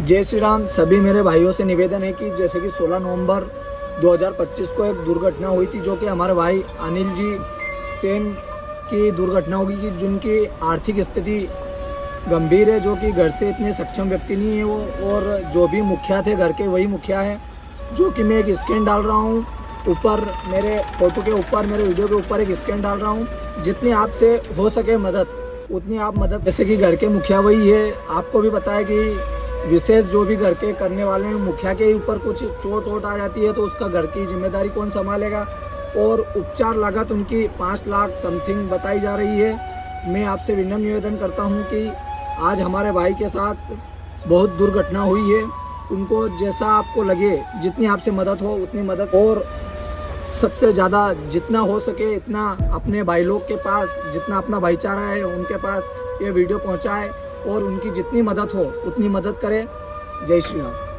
जय श्री राम। सभी मेरे भाइयों से निवेदन है कि जैसे कि 16 नवंबर 2025 को एक दुर्घटना हुई थी, जो कि हमारे भाई अनिल जी सेन की दुर्घटना होगी, कि जिनकी आर्थिक स्थिति गंभीर है, जो कि घर से इतने सक्षम व्यक्ति नहीं है वो, और जो भी मुखिया थे घर के वही मुखिया है। जो कि मैं एक स्कैन डाल रहा हूँ ऊपर, मेरे फोटो के ऊपर, मेरे वीडियो के ऊपर एक स्कैन डाल रहा हूँ। जितनी आपसे हो सके मदद उतनी आप मदद, जैसे कि घर के मुखिया वही है। आपको भी पता है कि विशेष जो भी घर के करने वाले हैं, मुखिया के ऊपर कुछ चोट वोट आ जाती है तो उसका घर की जिम्मेदारी कौन संभालेगा। और उपचार लागत उनकी 5 लाख समथिंग बताई जा रही है। मैं आपसे विनम्र निवेदन करता हूं कि आज हमारे भाई के साथ बहुत दुर्घटना हुई है। उनको जैसा आपको लगे, जितनी आपसे मदद हो उतनी मदद, और सबसे ज़्यादा जितना हो सके इतना अपने भाई लोग के पास, जितना अपना भाईचारा है उनके पास ये वीडियो पहुंचाए और उनकी जितनी मदद हो उतनी मदद करें। जय श्री राम।